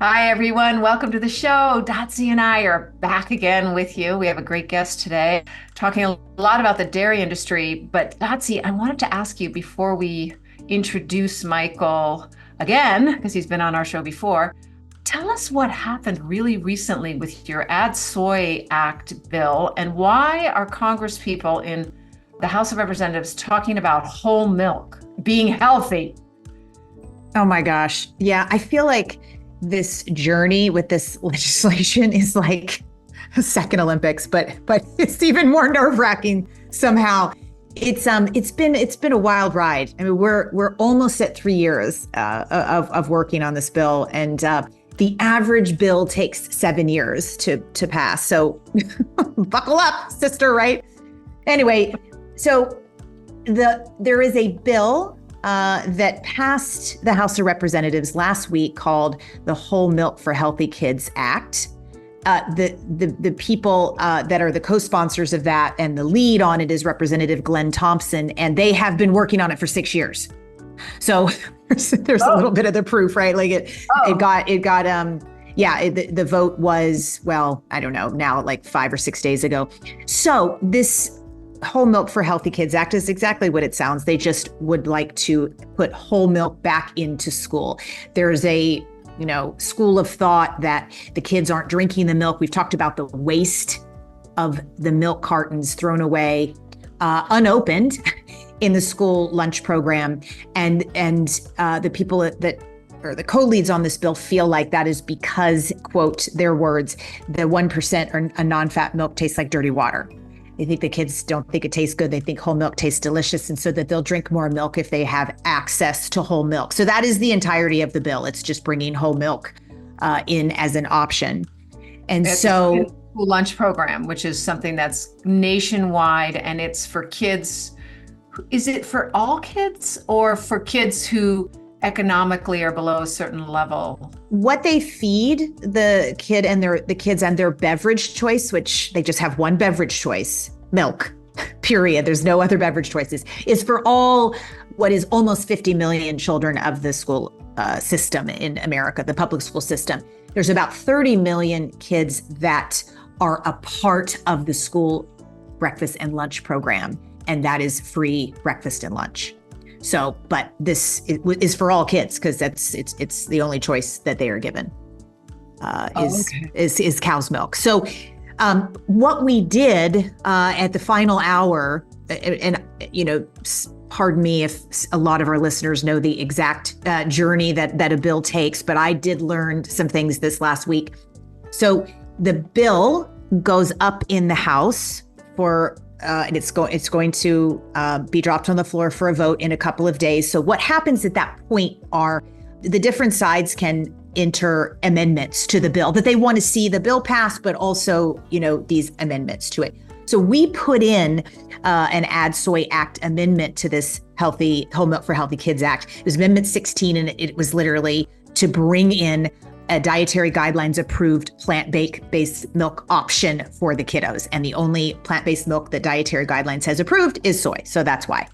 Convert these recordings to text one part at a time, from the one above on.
Hi, everyone. Welcome to the show. Dotsie and I are back again with you. We have a great guest today talking a lot about the dairy industry. But Dotsie, I wanted to ask you before we introduce Michael again, because he's been on our show before, tell us what happened really recently with your Add Soy Act bill and why are Congress people in the House of Representatives talking about whole milk being healthy? Oh my gosh. Yeah, I feel like this journey with this legislation is like a second Olympics, but it's even more nerve-wracking somehow. It's been a wild ride. I mean, we're almost at 3 years of working on this bill, and the average bill takes 7 years to pass. So buckle up, sister, right? Anyway, so there is a bill that passed the House of Representatives last week called the Whole Milk for Healthy Kids Act. The people that are the co-sponsors of that and the lead on it is Representative Glenn Thompson, and they have been working on it for 6 years. So there's a little bit of the proof, right? Like the vote was, well, I don't know, now like 5 or 6 days ago. So this Whole Milk for Healthy Kids Act is exactly what it sounds. They just would like to put whole milk back into school. There's a, school of thought that the kids aren't drinking the milk. We've talked about the waste of the milk cartons thrown away, unopened in the school lunch program. And the people that or the co-leads on this bill feel like that is because, quote, their words, the 1% or a non-fat milk tastes like dirty water. They think the kids don't think it tastes good. They think whole milk tastes delicious, and so that they'll drink more milk if they have access to whole milk. So that is the entirety of the bill. It's just bringing whole milk in as an option. And It's so a school lunch program, which is something that's nationwide and it's for kids. Is it for all kids or for kids who economically are below a certain level? what they feed the kids and their beverage choice, which they just have one beverage choice, milk, period. There's no other beverage choices, is for all what is almost 50 million children of the school system in America, the public school system. There's about 30 million kids that are a part of the school breakfast and lunch program, and that is free breakfast and lunch. So, but this is for all kids because it's the only choice that they are given is cow's milk. So, what we did at the final hour, and pardon me if a lot of our listeners know the exact journey that a bill takes, but I did learn some things this last week. So, the bill goes up in the House for. And it's going to be dropped on the floor for a vote in a couple of days. So what happens at that point are the different sides can enter amendments to the bill that they want to see the bill pass, but also, these amendments to it. So we put in an Add Soy Act amendment to this Whole Milk for Healthy Kids Act. It was Amendment 16, and it was literally to bring in a dietary guidelines approved plant-based milk option for the kiddos. And the only plant-based milk that dietary guidelines has approved is soy. So that's why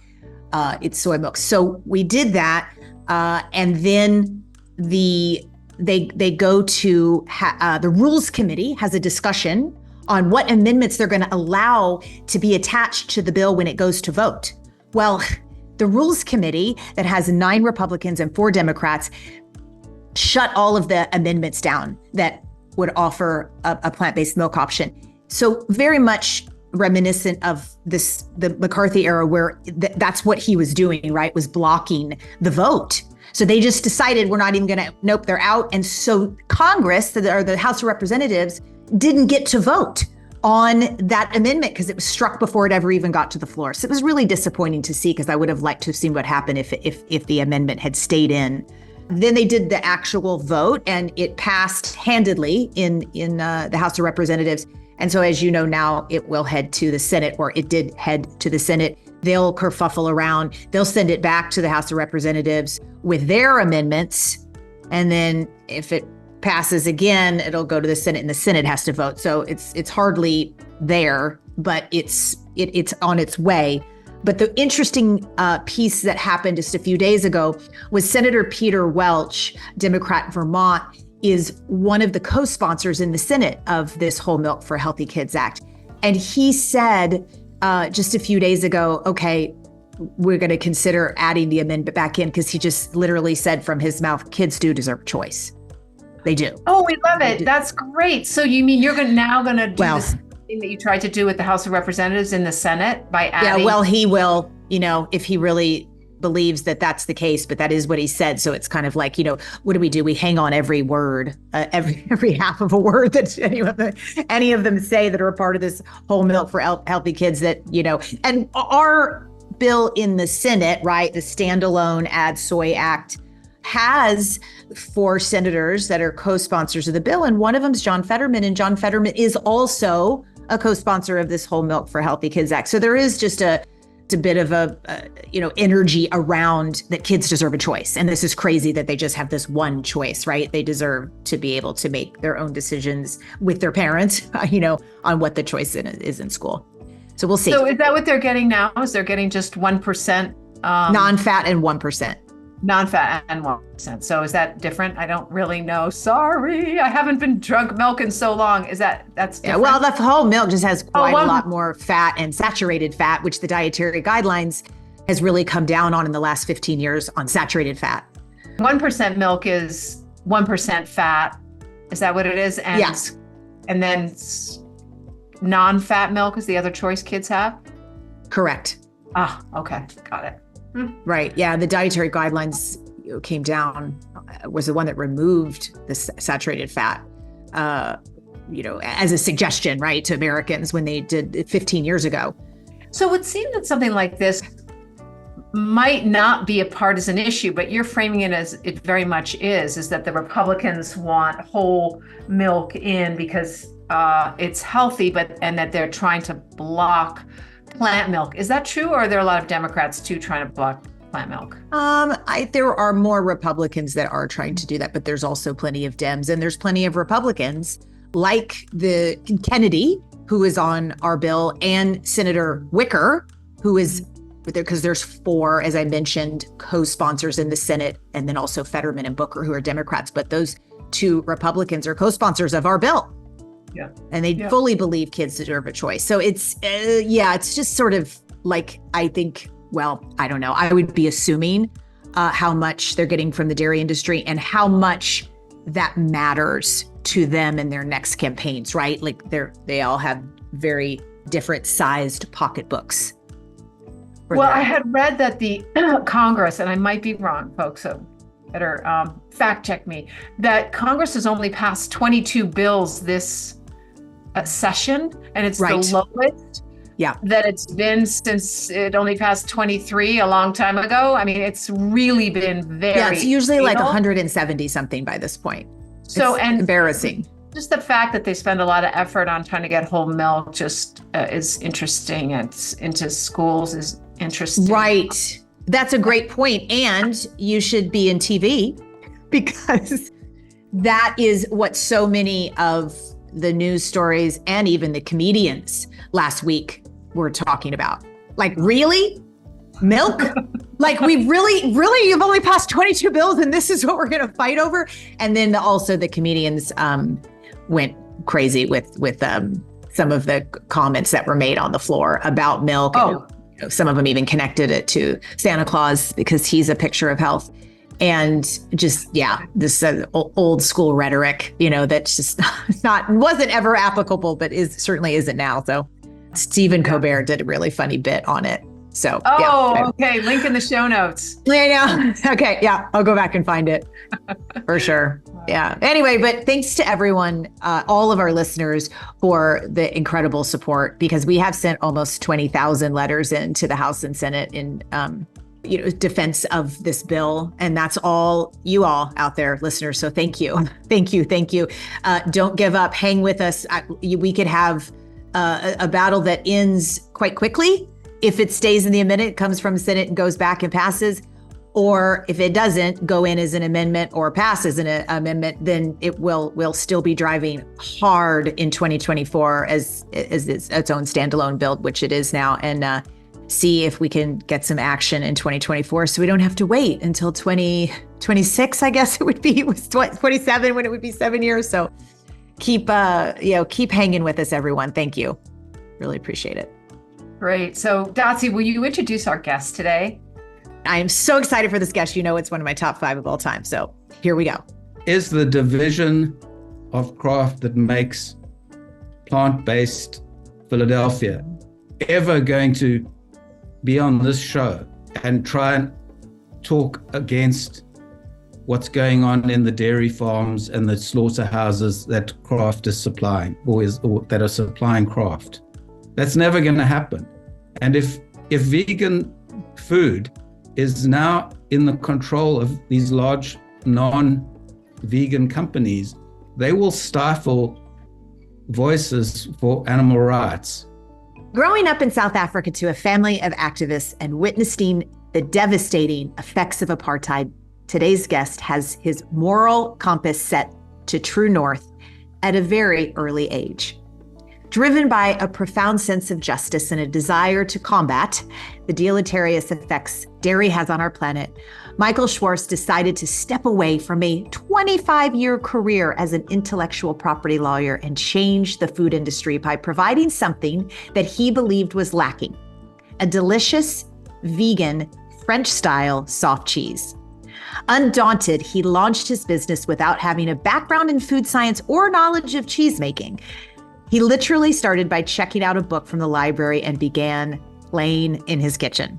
it's soy milk. So we did that. And then they go to the Rules Committee has a discussion on what amendments they're going to allow to be attached to the bill when it goes to vote. Well, the Rules Committee that has 9 Republicans and 4 Democrats shut all of the amendments down that would offer a plant-based milk option. So very much reminiscent of the McCarthy era where that's what he was doing, right? Was blocking the vote. So they just decided we're not even going to, nope, they're out. And so Congress, or the House of Representatives, didn't get to vote on that amendment because it was struck before it ever even got to the floor. So it was really disappointing to see because I would have liked to have seen what happened if the amendment had stayed in. Then they did the actual vote and it passed handedly in the House of Representatives. And so as you know, now it will head to the Senate, or it did head to the Senate. They'll kerfuffle around. They'll send it back to the House of Representatives with their amendments. And then if it passes again, it'll go to the Senate and the Senate has to vote. So it's hardly there, but it's on its way. But the interesting piece that happened just a few days ago was Senator Peter Welch, Democrat Vermont. is one of the co-sponsors in the Senate of this Whole Milk for Healthy Kids Act. And he said just a few days ago, okay, we're going to consider adding the amendment back in, because he just literally said from his mouth, kids do deserve choice. They do. Oh, we love it. That's great. So you mean you're now going to do the same thing that you tried to do with the House of Representatives in the Senate by adding? Yeah, well, he will, if he really believes that that's the case, but that is what he said. So it's kind of like, what do? We hang on every word, every half of a word that any of them say that are a part of this Whole Milk for Healthy Kids that, and our bill in the Senate, right, the standalone Add Soy Act, has 4 senators that are co-sponsors of the bill. And one of them is John Fetterman. And John Fetterman is also a co-sponsor of this Whole Milk for Healthy Kids Act. So there is just a bit of a energy around that kids deserve a choice. And this is crazy that they just have this one choice, right? They deserve to be able to make their own decisions with their parents, on what the choice is in school. So we'll see. So is that what they're getting now? Is they're getting just 1%? Non-fat and 1%. Non-fat and 1%. So is that different? I don't really know. Sorry, I haven't been drunk milk in so long. That's different? Yeah, well, the whole milk just has quite a lot more fat and saturated fat, which the dietary guidelines has really come down on in the last 15 years on saturated fat. 1% milk is 1% fat. Is that what it is? And, yes. And then non-fat milk is the other choice kids have? Correct. Ah, okay. Got it. Right. Yeah. The dietary guidelines came down, was the one that removed the saturated fat, as a suggestion, right, to Americans when they did 15 years ago. So it would seem that something like this might not be a partisan issue, but you're framing it as it very much is that the Republicans want whole milk in because it's healthy, and that they're trying to block plant milk. Is that true? Or are there a lot of Democrats too trying to block plant milk? There are more Republicans that are trying to do that, but there's also plenty of Dems, and there's plenty of Republicans like the Kennedy, who is on our bill, and Senator Wicker, who is there, because there's 4, as I mentioned, co-sponsors in the Senate, and then also Fetterman and Booker, who are Democrats. But those 2 Republicans are co-sponsors of our bill. Yeah. And they fully believe kids deserve a choice. So it's just sort of like, I think, well, I don't know. I would be assuming how much they're getting from the dairy industry and how much that matters to them in their next campaigns, right? Like they all have very different sized pocketbooks. Well, I had read that the Congress, and I might be wrong, folks, so better fact check me, that Congress has only passed 22 bills this session, and it's the lowest that it's been since it only passed 23 a long time ago. I mean, it's really been very it's usually like 170 something by this point. So it's embarrassing. Just the fact that they spend a lot of effort on trying to get whole milk just is interesting. It's into schools is interesting. Right. That's a great point. And you should be in TV, because that is what so many of the news stories and even the comedians last week were talking about. Like, really? Milk? Like, we really, you've only passed 22 bills and this is what we're going to fight over? And then also the comedians went crazy with some of the comments that were made on the floor about milk. Oh. And, some of them even connected it to Santa Claus because he's a picture of health. And just, this old school rhetoric, that's just wasn't ever applicable, but certainly isn't now. So Stephen Colbert did a really funny bit on it. So, okay. Link in the show notes. Yeah. Okay. Yeah. I'll go back and find it for sure. Yeah. Anyway, but thanks to everyone, all of our listeners, for the incredible support, because we have sent almost 20,000 letters into the House and Senate in, defense of this bill. And that's all you all out there, listeners. So thank you. Thank you. Thank you. Don't give up. Hang with us. We could have a battle that ends quite quickly. If it stays in the amendment, comes from Senate and goes back and passes, or if it doesn't go in as an amendment or pass as an amendment, then it will still be driving hard in 2024 as its own standalone bill, which it is now. And see if we can get some action in 2024 so we don't have to wait until 2026, I guess it would be. It was 27 when it would be 7 years. So keep hanging with us, everyone. Thank you. Really appreciate it. Great. So Dotsie, will you introduce our guest today? I am so excited for this guest. You know, it's one of my top 5 of all time. So here we go. Is the division of craft that makes plant-based Philadelphia ever going to be on this show and try and talk against what's going on in the dairy farms and the slaughterhouses that craft is supplying or that are supplying craft? That's never going to happen. And if vegan food is now in the control of these large non-vegan companies, they will stifle voices for animal rights. Growing up in South Africa to a family of activists and witnessing the devastating effects of apartheid, today's guest has his moral compass set to true north at a very early age. Driven by a profound sense of justice and a desire to combat the deleterious effects dairy has on our planet, Michael Schwarz decided to step away from a 25-year career as an intellectual property lawyer and change the food industry by providing something that he believed was lacking: a delicious, vegan, French-style soft cheese. Undaunted, he launched his business without having a background in food science or knowledge of cheese making. He literally started by checking out a book from the library and began playing in his kitchen.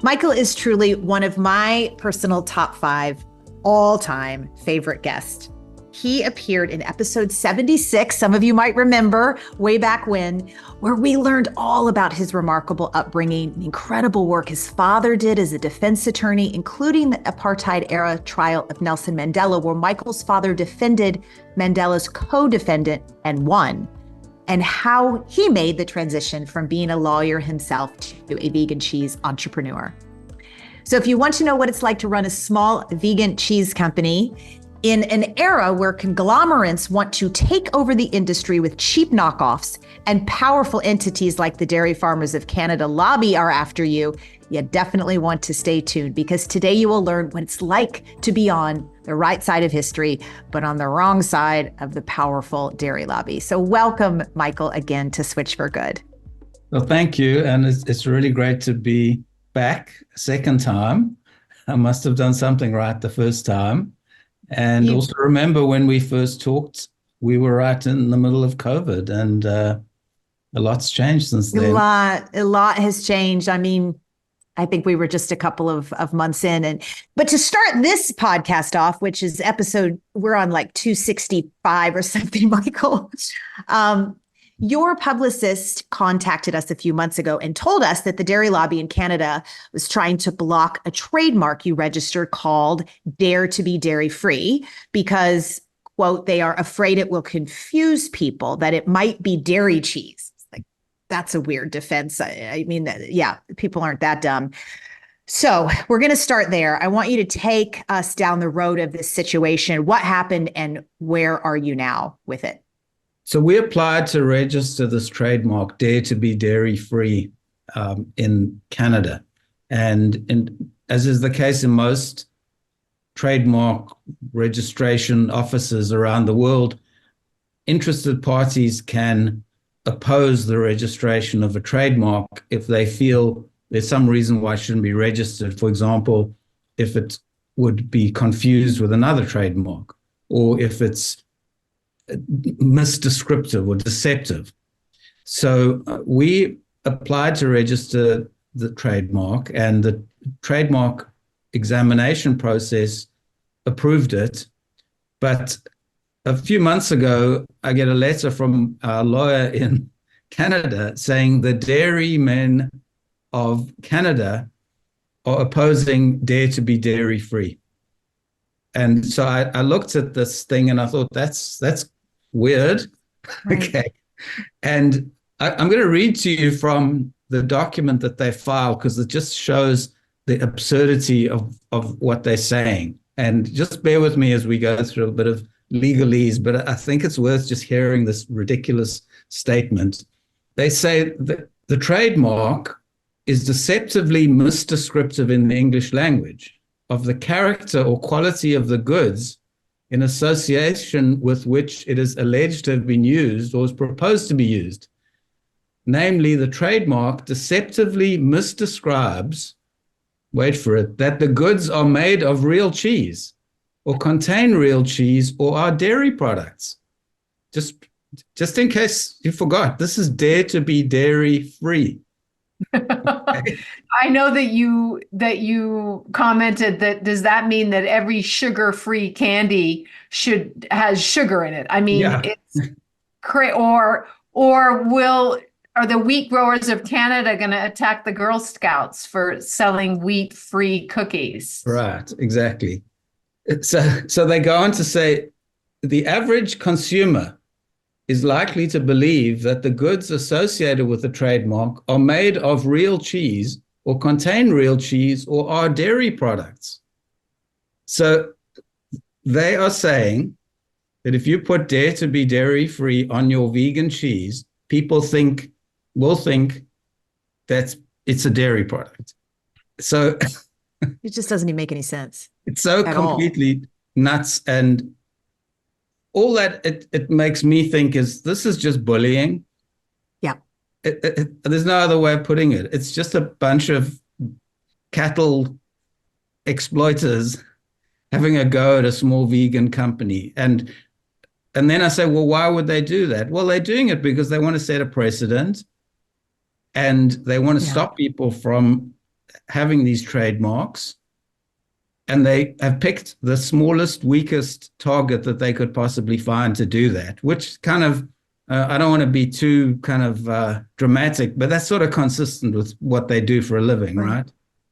Michael is truly one of my personal top 5 all-time favorite guests. He appeared in episode 76, some of you might remember, way back when, where we learned all about his remarkable upbringing, the incredible work his father did as a defense attorney, including the apartheid-era trial of Nelson Mandela, where Michael's father defended Mandela's co-defendant and won, and how he made the transition from being a lawyer himself to a vegan cheese entrepreneur. So if you want to know what it's like to run a small vegan cheese company in an era where conglomerates want to take over the industry with cheap knockoffs and powerful entities like the Dairy Farmers of Canada lobby are after you, you definitely want to stay tuned, because today you will learn what it's like to be on the right side of history, but on the wrong side of the powerful dairy lobby. So welcome, Michael, again to Switch4Good. Well, thank you. And it's really great to be back a second time. I must have done something right the first time. And also remember when we first talked, we were right in the middle of COVID, and a lot's changed since then. A lot has changed. I mean, I think we were just a couple of months in. But to start this podcast off, which is we're on like 265 or something, Michael. Your publicist contacted us a few months ago and told us that the dairy lobby in Canada was trying to block a trademark you registered called Dare to be Dairy Free because, quote, they are afraid it will confuse people, that it might be dairy cheese. Like, that's a weird defense. I mean, yeah, people aren't that dumb. So we're going to start there. I want you to take us down the road of this situation. What happened and where are you now with it? So we applied to register this trademark, Dare to be Dairy Free, in Canada. And as is the case in most trademark registration offices around the world, interested parties can oppose the registration of a trademark if they feel there's some reason why it shouldn't be registered. For example, if it would be confused with another trademark, or if it's misdescriptive or deceptive. So we applied to register the trademark, and the trademark examination process approved it. But a few months ago, I get a letter from our lawyer in Canada saying the dairymen of Canada are opposing Dare to be Dairy Free. And so I looked at this thing and I thought, that's weird. Right. Okay. And I'm going to read to you from the document that they filed, because it just shows the absurdity of what they're saying. And just bear with me as we go through a bit of legalese, but I think it's worth just hearing this ridiculous statement. They say that the trademark is deceptively misdescriptive in the English language of the character or quality of the goods in association with which it is alleged to have been used or is proposed to be used. Namely, the trademark deceptively misdescribes, wait for it, that the goods are made of real cheese or contain real cheese or are dairy products. Just in case you forgot, this is dare to be dairy free. I know that you commented that, does that mean that every sugar-free candy has sugar in it? I mean, Yeah. it's or are the wheat growers of Canada going to attack the Girl Scouts for selling wheat-free cookies? Right, exactly. So they go on to say the average consumer is likely to believe that the goods associated with the trademark are made of real cheese or contain real cheese or are dairy products. So they are saying that if you put dare to be dairy free on your vegan cheese, people will think that it's a dairy product. So It just doesn't even make any sense. it's so completely nuts. And all that it makes me think is this is just bullying. Yeah. There's no other way of putting it. It's just a bunch of cattle exploiters having a go at a small vegan company. And then I say, well, why would they do that? Well, they're doing it because they want to set a precedent and they want to stop people from having these trademarks. And they have picked the smallest, weakest target that they could possibly find to do that, which kind of, I don't want to be too kind of dramatic, but that's sort of consistent with what they do for a living, right?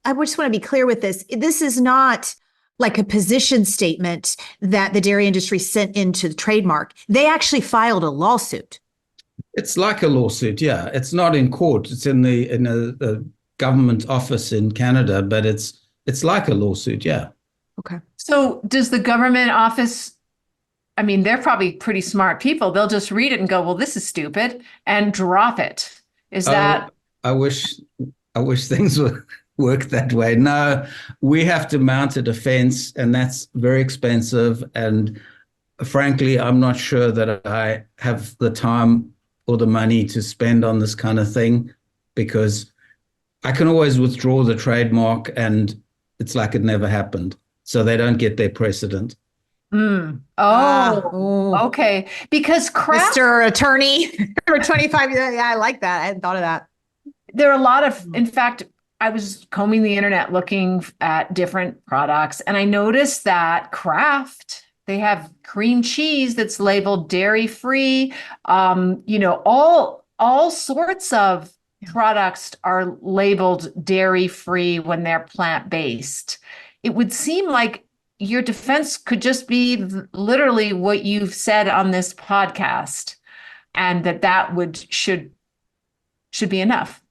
I just want to be clear with this. This is not like a position statement that the dairy industry sent into the trademark. They actually filed a lawsuit. It's like a lawsuit, yeah. It's not in court. It's in a government office in Canada, but it's like a lawsuit, yeah. Okay. So does the government office, I mean, they're probably pretty smart people. They'll just read it and go, well, this is stupid, and drop it. Is that? I wish things would work that way. No, we have to mount a defense, and that's very expensive. And frankly, I'm not sure that I have the time or the money to spend on this kind of thing, because I can always withdraw the trademark and it's like it never happened. So they don't get their precedent. Okay. Because craft, Mr. Attorney for 25 years. Yeah, I like that. I hadn't thought of that. there are a lot of, in fact, I was combing the internet looking at different products, and I noticed that Kraft, they have cream cheese that's labeled dairy free. All sorts of products are labeled dairy free when they're plant-based. It would seem like your defense could just be literally what you've said on this podcast, and that should be enough.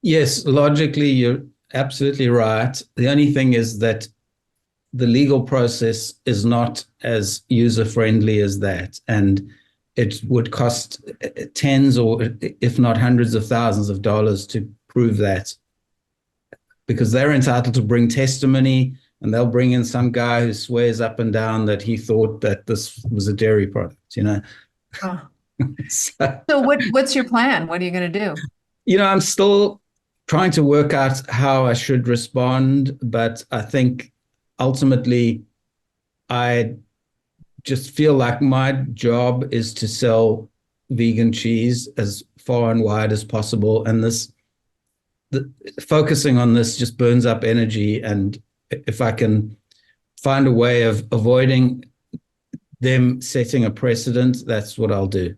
Yes, logically, you're absolutely right. The only thing is that the legal process is not as user-friendly as that. And it would cost tens or if not hundreds of thousands of dollars to prove that, because they're entitled to bring testimony, and they'll bring in some guy who swears up and down that he thought that this was a dairy product, Oh. So what's your plan? What are you going to do? I'm still trying to work out how I should respond, but I think ultimately I just feel like my job is to sell vegan cheese as far and wide as possible. And focusing on this just burns up energy. And if I can find a way of avoiding them setting a precedent, that's what I'll do.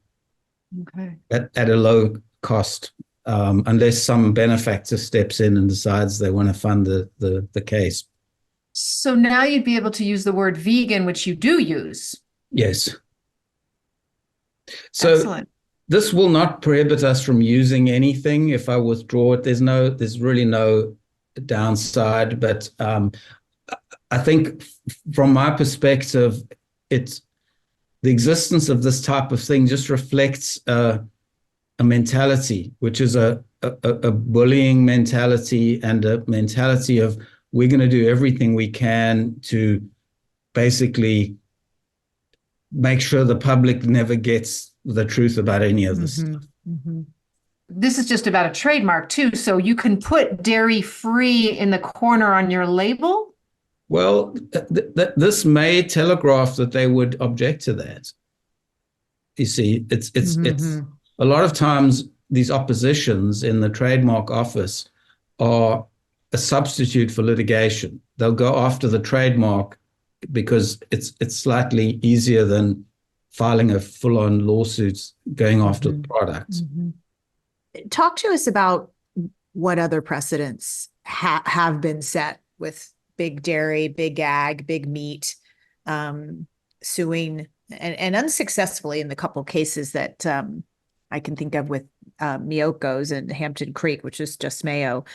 Okay. At a low cost, unless some benefactor steps in and decides they want to fund the case. So now you'd be able to use the word vegan, which you do use. Yes. So excellent. This will not prohibit us from using anything if I withdraw it. There's really no downside, but I think from my perspective, the existence of this type of thing just reflects a mentality, which is a a bullying mentality and a mentality of we're going to do everything we can to basically make sure the public never gets the truth about any of this stuff. This is just about a trademark too. So you can put dairy free in the corner on your label. Well, this may telegraph that they would object to that. You see, it's a lot of times these oppositions in the trademark office are a substitute for litigation. They'll go after the trademark because it's slightly easier than filing a full-on lawsuit going after the product. Talk to us about what other precedents have been set with big dairy, big ag, big meat, suing and unsuccessfully in the couple cases that I can think of with Miyoko's and Hampton Creek, which is just Mayo.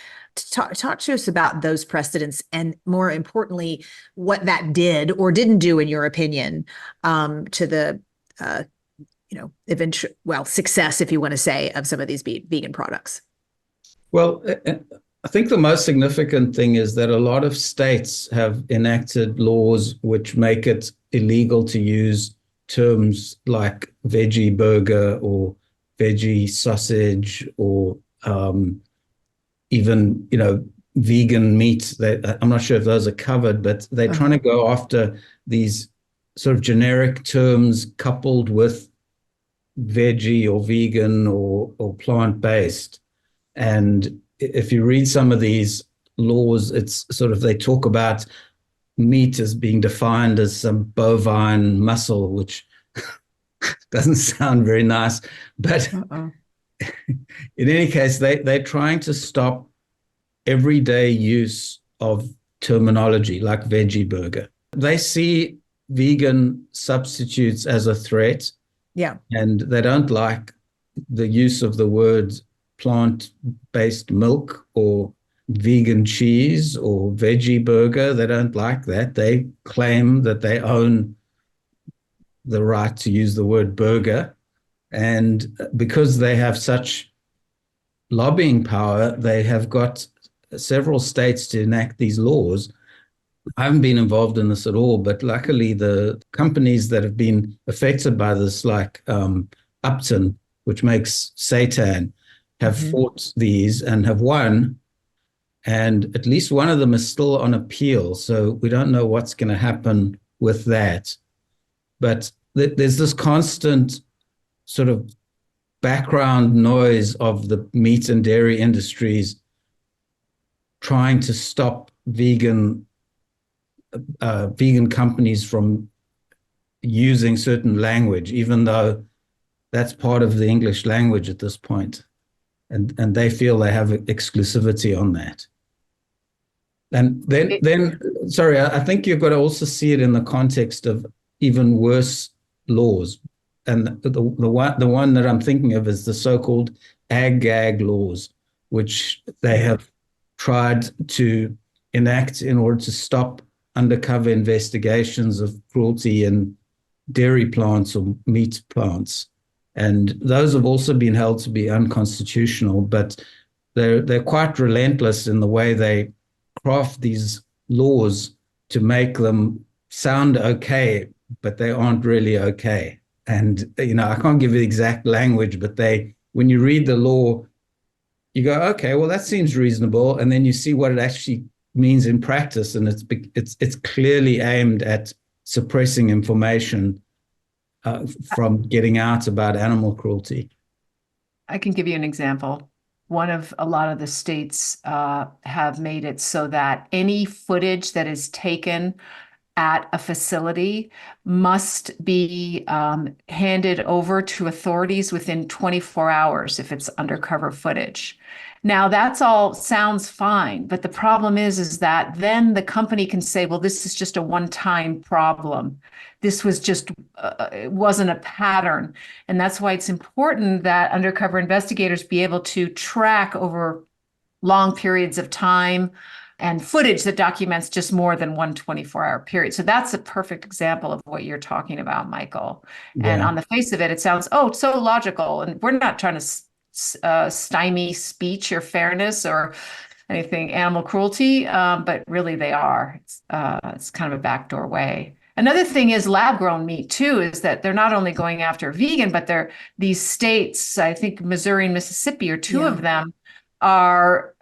Talk to us about those precedents and, more importantly, what that did or didn't do, in your opinion, to the eventual success, if you want to say, of some of these vegan products. Well, I think the most significant thing is that a lot of states have enacted laws which make it illegal to use terms like veggie burger or veggie sausage or even, vegan meat. I'm not sure if those are covered, but they're trying to go after these sort of generic terms coupled with veggie or vegan or plant-based. And if you read some of these laws, it's sort of, they talk about meat as being defined as some bovine muscle, which doesn't sound very nice. But in any case, they're trying to stop everyday use of terminology like veggie burger. They see vegan substitutes as a threat. Yeah. And they don't like the use of the word plant-based milk or vegan cheese or veggie burger. They don't like that. They claim that they own the right to use the word burger. And because they have such lobbying power, they have got several states to enact these laws. I haven't been involved in this at all, but luckily the companies that have been affected by this, like Upton, which makes seitan, have fought these and have won. And at least one of them is still on appeal. So we don't know what's going to happen with that. But there's this constant sort of background noise of the meat and dairy industries trying to stop vegan companies from using certain language, even though that's part of the English language at this point. And they feel they have exclusivity on that. And then sorry, I think you've got to also see it in the context of even worse laws. And the one that I'm thinking of is the so-called ag-gag laws, which they have tried to enact in order to stop undercover investigations of cruelty in dairy plants or meat plants. And those have also been held to be unconstitutional, but they're quite relentless in the way they craft these laws to make them sound okay, but they aren't really okay. And, I can't give you the exact language, but when you read the law, you go, okay, well, that seems reasonable. And then you see what it actually means in practice. And it's clearly aimed at suppressing information from getting out about animal cruelty. I can give you an example. A lot of the states have made it so that any footage that is taken at a facility must be handed over to authorities within 24 hours if it's undercover footage. Now, that's all sounds fine, but the problem is that then the company can say, well, this is just a one-time problem. This was just, it wasn't a pattern. And that's why it's important that undercover investigators be able to track over long periods of time and footage that documents just more than one 24-hour period. So that's a perfect example of what you're talking about, Michael. Yeah. And on the face of it, it sounds, so logical. And we're not trying to stymie speech or fairness or anything animal cruelty, but really they are. It's kind of a backdoor way. Another thing is lab grown meat too, is that they're not only going after vegan, but they're these states, I think Missouri and Mississippi are two of them, are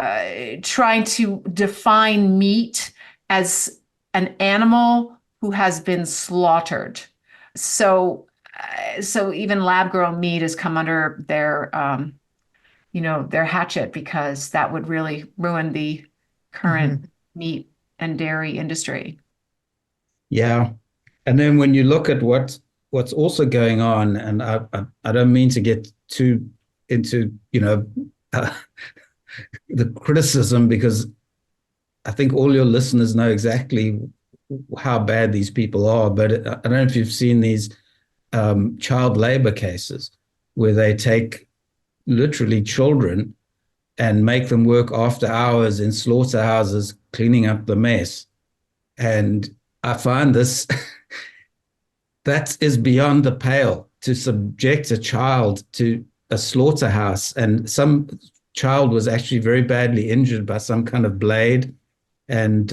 trying to define meat as an animal who has been slaughtered. So, so even lab grown meat has come under their, their hatchet because that would really ruin the current meat and dairy industry. Yeah. And then when you look at what's also going on, and I don't mean to get too into, the criticism, because I think all your listeners know exactly how bad these people are. But I don't know if you've seen these child labor cases where they take literally children and make them work after hours in slaughterhouses cleaning up the mess. And I find this that is beyond the pale, to subject a child to a slaughterhouse. And some child was actually very badly injured by some kind of blade. And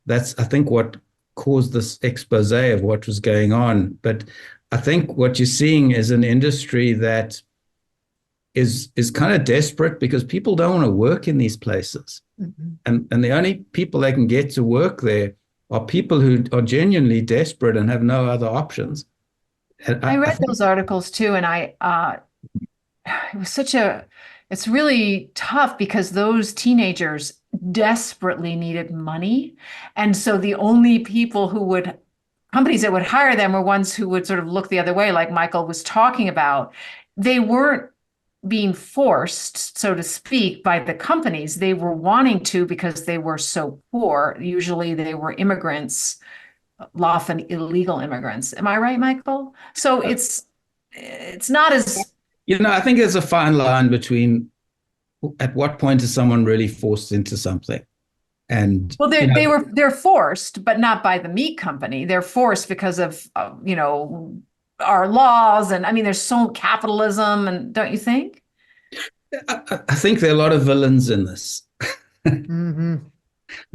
that's, I think, what caused this expose of what was going on. But I think what you're seeing is an industry that is kind of desperate because people don't want to work in these places. And the only people they can get to work there are people who are genuinely desperate and have no other options. And I read those articles too, and it was it's really tough because those teenagers desperately needed money. And so the only companies that would hire them were ones who would sort of look the other way, like Michael was talking about. They weren't being forced, so to speak, by the companies. They were wanting to because they were so poor. Usually they were immigrants, often illegal immigrants. Am I right, Michael? So it's not as... I think there's a fine line between at what point is someone really forced into something. And well, they're forced, but not by the meat company. They're forced because of our laws, and I mean, there's so capitalism, and don't you think? I think there are a lot of villains in this. I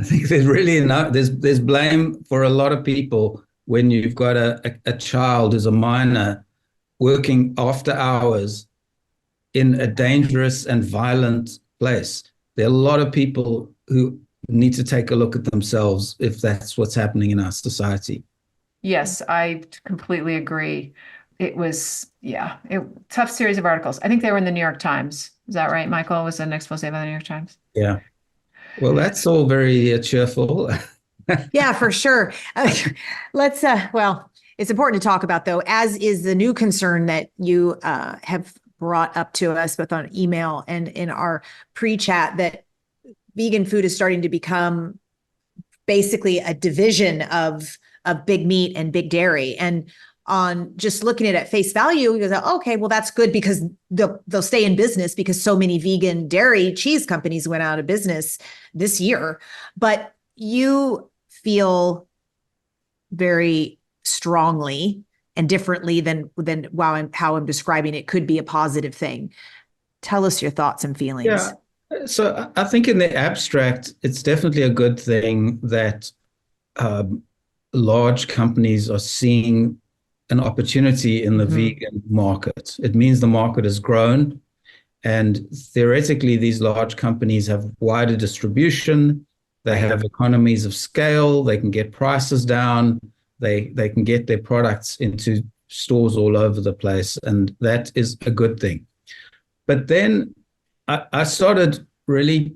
think there's really there's blame for a lot of people when you've got a child who's a minor working after hours in a dangerous and violent place. There are a lot of people who need to take a look at themselves if that's what's happening in our society. Yes, I completely agree. It was, tough series of articles. I think they were in the New York Times. Is that right, Michael? Was an expose by the New York Times? Yeah. Well, that's all very cheerful. Yeah, for sure. Let's, it's important to talk about, though, as is the new concern that you have brought up to us, both on email and in our pre-chat, that vegan food is starting to become basically a division of big meat and big dairy. And on just looking at it at face value, you go, okay, well, that's good because they'll stay in business because so many vegan dairy cheese companies went out of business this year. But you feel very strongly and differently than how I'm describing it could be a positive thing. Tell us your thoughts and feelings. Yeah. So I think in the abstract, it's definitely a good thing that large companies are seeing an opportunity in the vegan market. It means the market has grown, and theoretically, these large companies have wider distribution. They have economies of scale. They can get prices down. They can get their products into stores all over the place, and that is a good thing. But then I started really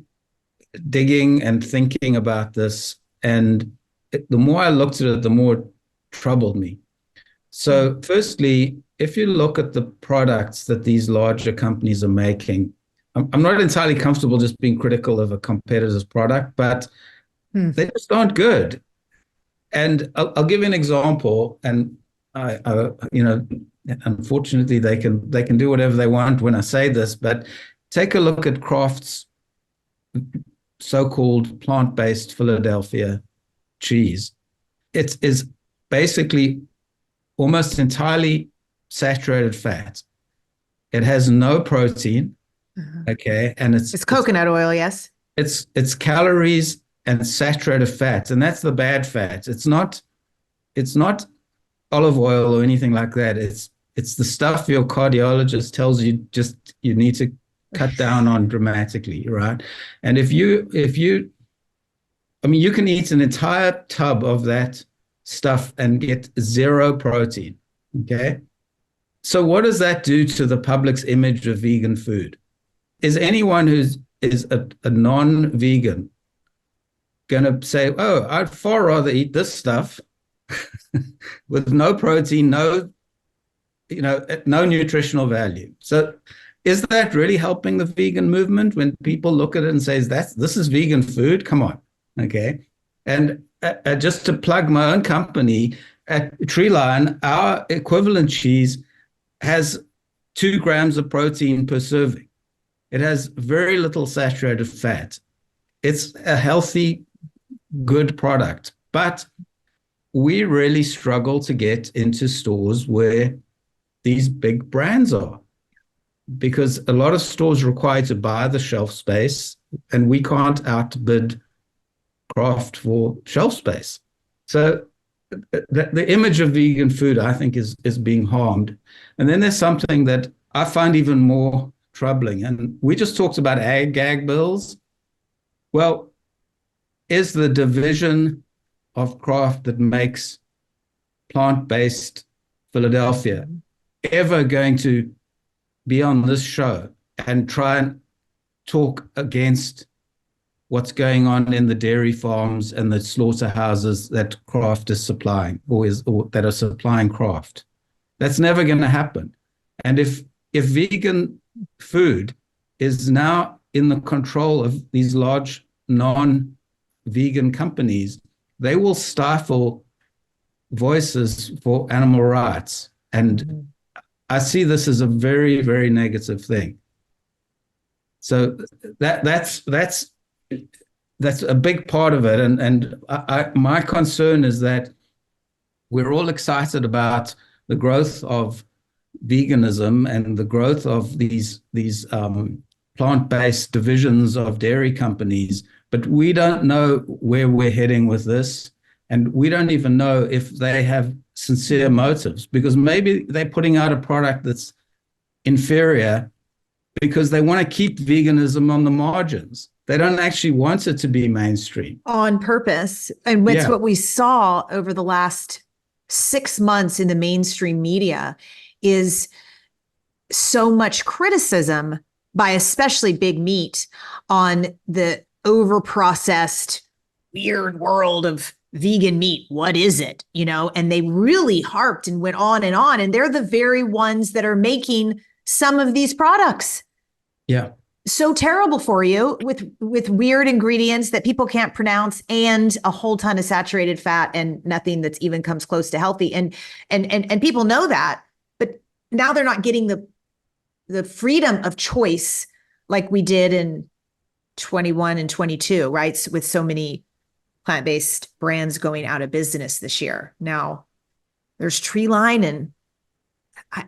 digging and thinking about this, and the more I looked at it, the more it troubled me. So firstly, if you look at the products that these larger companies are making, I'm not entirely comfortable just being critical of a competitor's product, but they just aren't good. And I'll give you an example, and unfortunately they can do whatever they want when I say this, but take a look at Kraft's so-called plant-based Philadelphia cheese. It is basically almost entirely saturated fat. It has no protein. Okay. And It's coconut oil, yes. it's calories and saturated fats, and that's the bad fats. It's not olive oil or anything like that. It's the stuff your cardiologist tells you just you need to cut down on dramatically, right? And if you I mean, you can eat an entire tub of that stuff and get zero protein. Okay. So what does that do to the public's image of vegan food? Is anyone is a non-vegan going to say, "Oh, I'd far rather eat this stuff with no protein, no nutritional value"? So is that really helping the vegan movement when people look at it and say, this is vegan food? Come on. Okay. And just to plug my own company, at Treeline, our equivalent cheese has 2 grams of protein per serving. It has very little saturated fat. It's a healthy, good product. But we really struggle to get into stores where these big brands are, because a lot of stores require to buy the shelf space, and we can't outbid Kraft for shelf space. So the image of vegan food, I think, is being harmed. And then there's something that I find even more troubling. And we just talked about ag gag bills. Well, is the division of Kraft that makes plant-based Philadelphia ever going to be on this show and try and talk against what's going on in the dairy farms and the slaughterhouses that Kraft is supplying, or that are supplying Kraft? That's never going to happen. And if vegan food is now in the control of these large non-vegan companies, they will stifle voices for animal rights. And I see this as a very, very negative thing. So that's a big part of it. And my concern is that we're all excited about the growth of veganism and the growth of these plant-based divisions of dairy companies, but we don't know where we're heading with this. And we don't even know if they have sincere motives, because maybe they're putting out a product that's inferior because they want to keep veganism on the margins. They don't actually want it to be mainstream. On purpose. And that's what we saw over the last 6 months in the mainstream media, is so much criticism by especially big meat on the over-processed, weird world of vegan meat. What is it? And they really harped and went on. And they're the very ones that are making some of these products. Yeah. So terrible for you, with weird ingredients that people can't pronounce, and a whole ton of saturated fat, and nothing that's even comes close to healthy. And people know that, but now they're not getting the freedom of choice like we did in 21 and 22, right? With so many plant-based brands going out of business this year. Now there's Treeline, and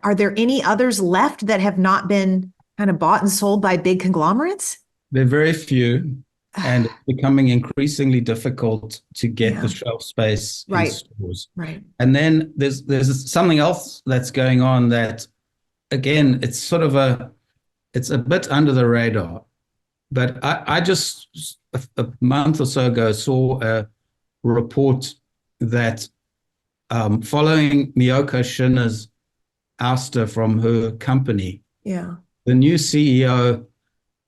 are there any others left that have not been kind of bought and sold by big conglomerates? There are very few, and it's becoming increasingly difficult to get the shelf space in stores. Right. And then there's something else that's going on that, again, it's a bit under the radar. But I just a month or so ago saw a report that following Miyoko Shina's ouster from her company, the new CEO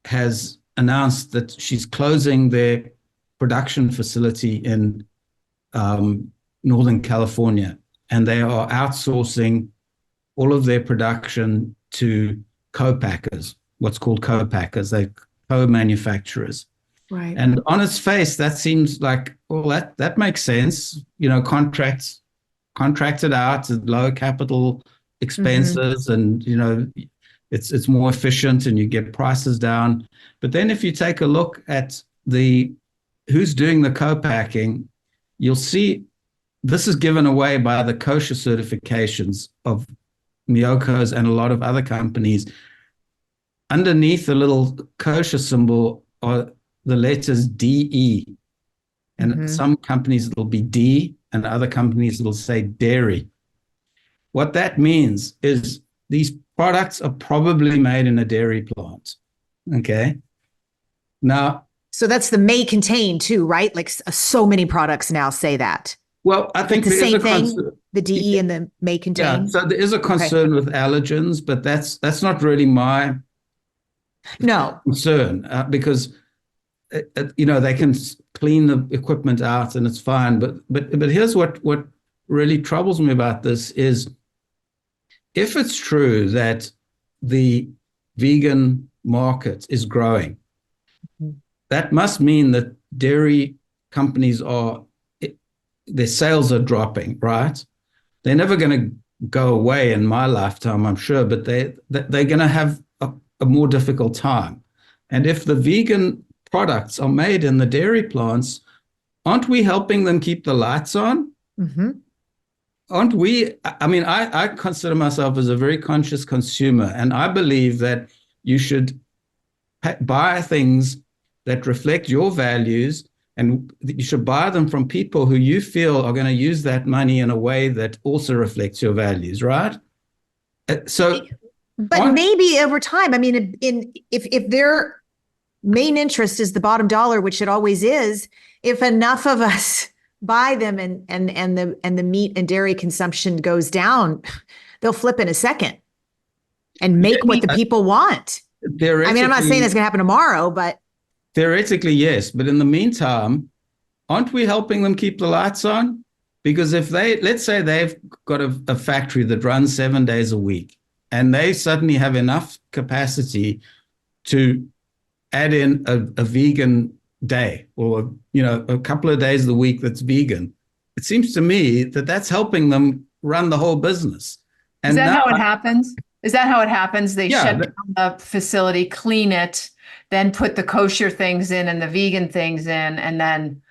has announced that she's closing their production facility in Northern California, and they are outsourcing all of their production to co-packers, what's called co-packers. They're co-manufacturers. Right. And on its face, that seems like, well, that makes sense. Contracted out at low capital expenses, and it's more efficient, and you get prices down. But then if you take a look at who's doing the co-packing, you'll see this is given away by the kosher certifications of Miyoko's and a lot of other companies. underneath the little kosher symbol are the letters DE. And some companies it'll be D, and other companies it'll say dairy. What that means is these products are probably made in a dairy plant. Okay. Now, so that's the may contain too, right? Like so many products now say that. Well, I think the same thing, the DE and the may contain. Yeah, so there is a concern with allergens, but that's not really my concern because they can clean the equipment out and it's fine. But here's what really troubles me about this is if it's true that the vegan market is growing, that must mean that dairy companies their sales are dropping, right? They're never going to go away in my lifetime, I'm sure, but they're going to have a more difficult time. And if the vegan products are made in the dairy plants, aren't we helping them keep the lights on? Aren't we? I mean, I consider myself as a very conscious consumer, and I believe that you should buy things that reflect your values, and you should buy them from people who you feel are going to use that money in a way that also reflects your values, right? But maybe over time, I mean, if their main interest is the bottom dollar, which it always is, if enough of us buy them and the meat and dairy consumption goes down, they'll flip in a second and make what the people want. I mean, I'm not saying that's going to happen tomorrow, but theoretically, yes. But in the meantime, aren't we helping them keep the lights on? Because if let's say they've got a factory that runs 7 days a week and they suddenly have enough capacity to add in a vegan day or, a couple of days of the week that's vegan, it seems to me that that's helping them run the whole business. And is that how it happens? Is that how it happens? They shut down the facility, clean it, then put the kosher things in and the vegan things in, and then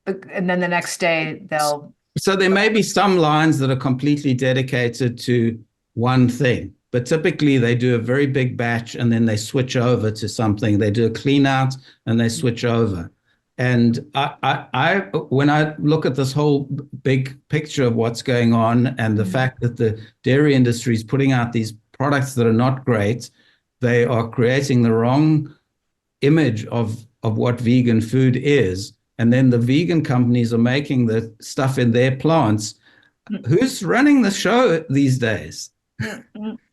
the next day they'll. So there may be some lines that are completely dedicated to one thing, but typically they do a very big batch and then they switch over to something. They do a clean out and they switch over. And I when I look at this whole big picture of what's going on and the fact that the dairy industry is putting out these products that are not great, they are creating the wrong image of what vegan food is. And then the vegan companies are making the stuff in their plants. Who's running the show these days?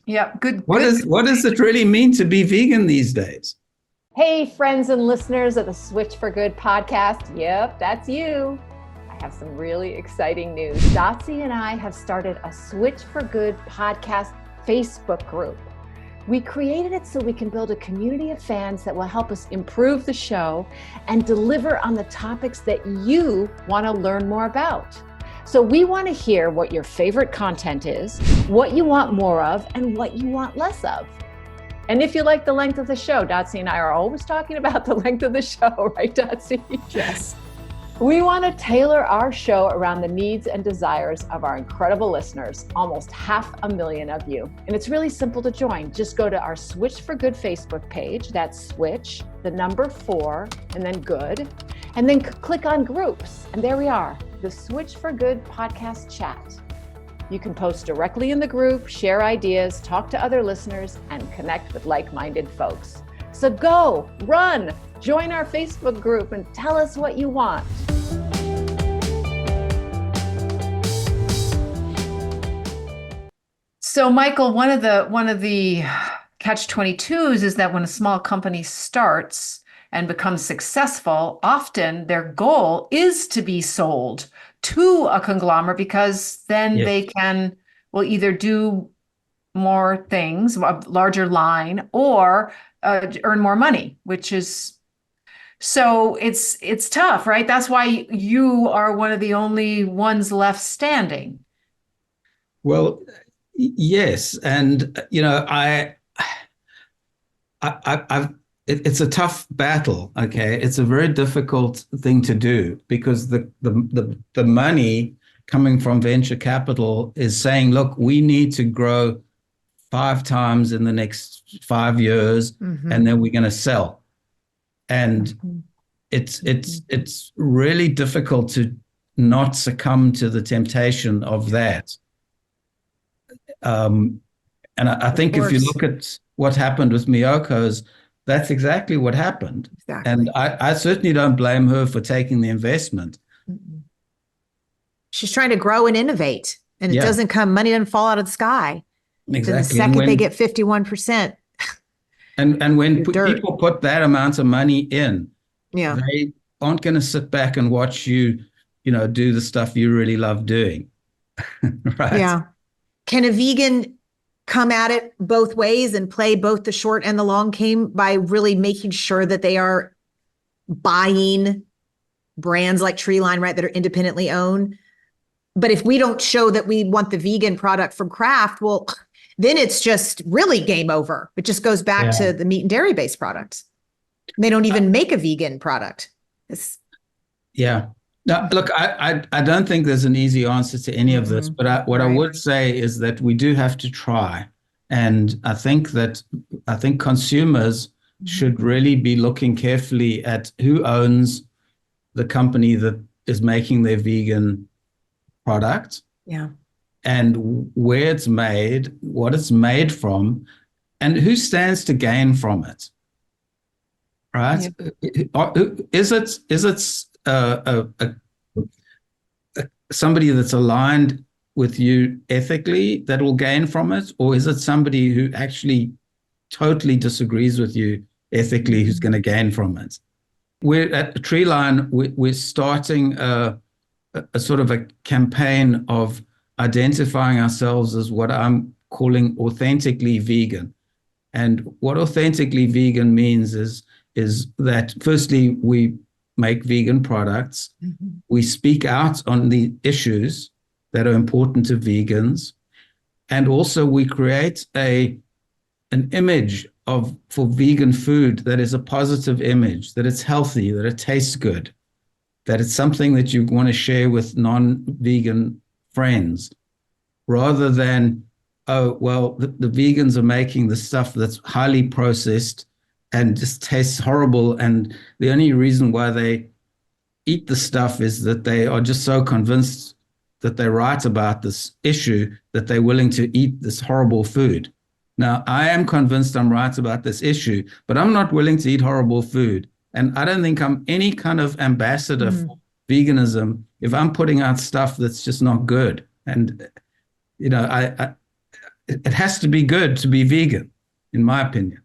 Yeah, good. What does it really mean to be vegan these days? Hey, friends and listeners of the Switch for Good podcast. Yep, that's you. I have some really exciting news. Dotsie and I have started a Switch for Good podcast Facebook group. We created it so we can build a community of fans that will help us improve the show and deliver on the topics that you want to learn more about. So we want to hear what your favorite content is, what you want more of, and what you want less of. And if you like the length of the show, Dotsie and I are always talking about the length of the show, right, Dotsie? Yes. We want to tailor our show around the needs and desires of our incredible listeners, almost 500,000 of you. And it's really simple to join. Just go to our Switch for Good Facebook page. That's Switch, the number 4, and then Good. And then click on groups. And there we are, the Switch for Good podcast chat. You can post directly in the group, share ideas, talk to other listeners, and connect with like-minded folks. So go, run, join our Facebook group and tell us what you want. So, Michael, one of the catch-22s is that when a small company starts and becomes successful, often their goal is to be sold to a conglomerate because then they will either do more things, a larger line, or earn more money, which is, so it's tough, right? That's why you are one of the only ones left standing. Well, yes. And, it's a tough battle. Okay. It's a very difficult thing to do because the money coming from venture capital is saying, look, we need to grow 5 times in the next 5 years, and then we're going to sell. And it's really difficult to not succumb to the temptation of that. And I think if you look at what happened with Miyoko's, that's exactly what happened. Exactly. And I certainly don't blame her for taking the investment. She's trying to grow and innovate, and it doesn't come, money doesn't fall out of the sky. Exactly. Then the second they get 51%. And when people put that amount of money in, they aren't going to sit back and watch you, do the stuff you really love doing. Right? Yeah. Can a vegan come at it both ways and play both the short and the long game by really making sure that they are buying brands like Treeline, right, that are independently owned? But if we don't show that we want the vegan product from Kraft, well, then it's just really game over. It just goes back to the meat and dairy based products. They don't even make a vegan product. Now, look, I don't think there's an easy answer to any of this, but what I would say is that we do have to try. And I think consumers should really be looking carefully at who owns the company that is making their vegan product. Yeah. And where it's made, what it's made from, and who stands to gain from it. Right? Is it somebody that's aligned with you ethically that will gain from it, or is it somebody who actually totally disagrees with you ethically who's going to gain from it? We're at Treeline. We're starting a sort of a campaign of identifying ourselves as what I'm calling authentically vegan. And what authentically vegan means is that firstly, we make vegan products. We speak out on the issues that are important to vegans. And also we create an image for vegan food that is a positive image, that it's healthy, that it tastes good, that it's something that you want to share with non-vegan friends, rather than, oh, well, the vegans are making the stuff that's highly processed and just tastes horrible. And the only reason why they eat the stuff is that they are just so convinced that they're right about this issue that they're willing to eat this horrible food. Now, I am convinced I'm right about this issue, but I'm not willing to eat horrible food. And I don't think I'm any kind of ambassador for veganism if I'm putting out stuff that's just not good. And, it has to be good to be vegan, in my opinion.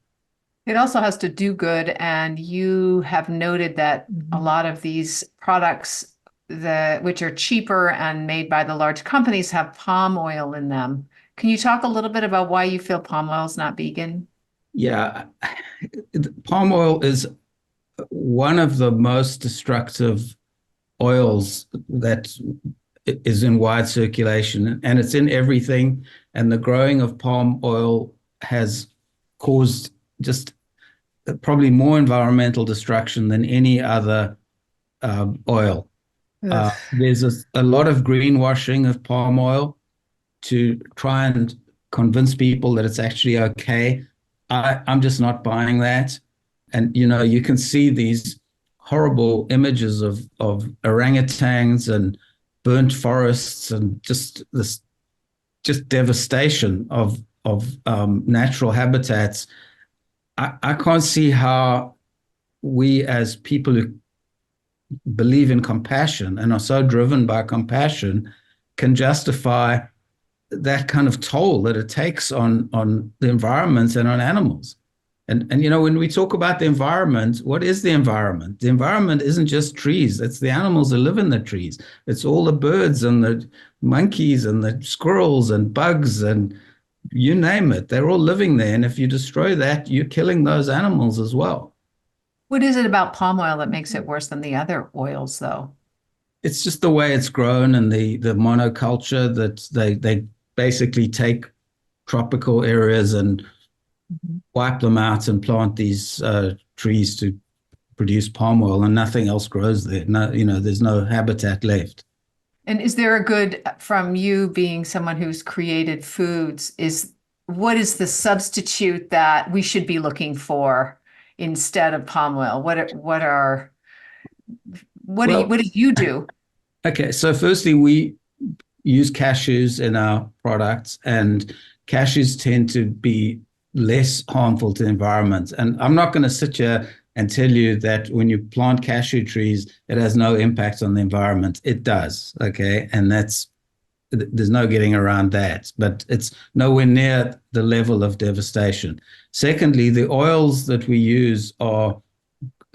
It also has to do good. And you have noted that a lot of these products which are cheaper and made by the large companies have palm oil in them. Can you talk a little bit about why you feel palm oil is not vegan? Yeah, palm oil is one of the most destructive oils that is in wide circulation, and it's in everything. And the growing of palm oil has caused just probably more environmental destruction than any other oil. There's a lot of greenwashing of palm oil to try and convince people that it's actually okay. I'm just not buying that. And, you can see these horrible images of orangutans and burnt forests and just devastation of natural habitats. I can't see how we as people who believe in compassion and are so driven by compassion can justify that kind of toll that it takes on the environment and on animals. And when we talk about the environment, what is the environment? The environment isn't just trees. It's the animals that live in the trees. It's all the birds and the monkeys and the squirrels and bugs and you name it. They're all living there. And if you destroy that, you're killing those animals as well. What is it about palm oil that makes it worse than the other oils, though? It's just the way it's grown and the monoculture that they basically take tropical areas and wipe them out and plant these trees to produce palm oil, and nothing else grows there. No, there's no habitat left. And is there from you being someone who's created foods, is what is the substitute that we should be looking for instead of palm oil? Well, what do you do? okay. So firstly, we use cashews in our products, and cashews tend to be less harmful to the environment. And I'm not going to sit here and tell you that when you plant cashew trees, it has no impact on the environment. It does, okay? And there's no getting around that, but it's nowhere near the level of devastation. Secondly, the oils that we use are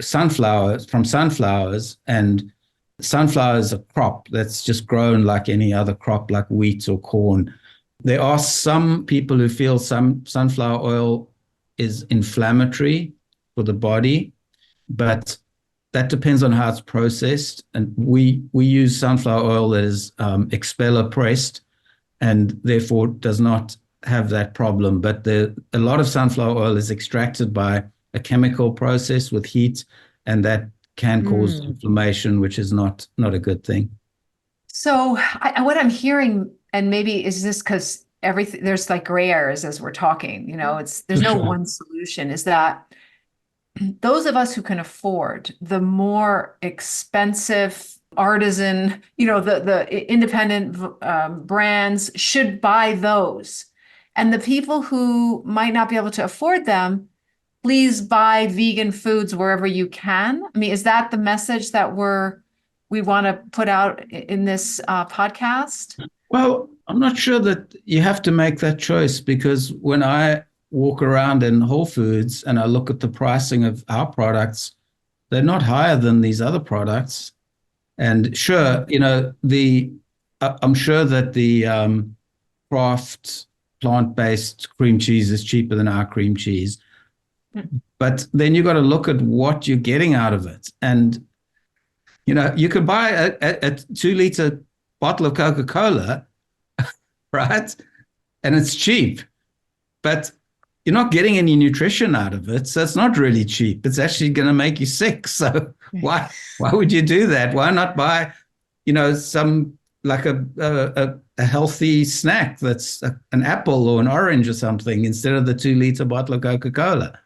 from sunflowers, and sunflower is a crop that's just grown like any other crop, like wheat or corn. There are some people who feel some sunflower oil is inflammatory for the body, but that depends on how it's processed. And we use sunflower oil that is expeller pressed, and therefore does not have that problem. But a lot of sunflower oil is extracted by a chemical process with heat, and that can cause inflammation, which is not a good thing. So what I'm hearing, and maybe is this because everything there's like gray areas as we're talking, there's no one solution, is that those of us who can afford the more expensive artisan, the independent brands should buy those. And the people who might not be able to afford them, please buy vegan foods wherever you can. I mean, is that the message that we want to put out in this podcast? Well, I'm not sure that you have to make that choice, because when I walk around in Whole Foods and I look at the pricing of our products, they're not higher than these other products. And sure, I'm sure that the Kraft plant-based cream cheese is cheaper than our cream cheese. But then you got to look at what you're getting out of it. And, you could buy a 2-liter bottle of Coca-Cola, right? And it's cheap, but you're not getting any nutrition out of it. So it's not really cheap. It's actually going to make you sick. So why would you do that? Why not buy, some like a healthy snack that's an apple or an orange or something instead of the 2-liter bottle of Coca-Cola?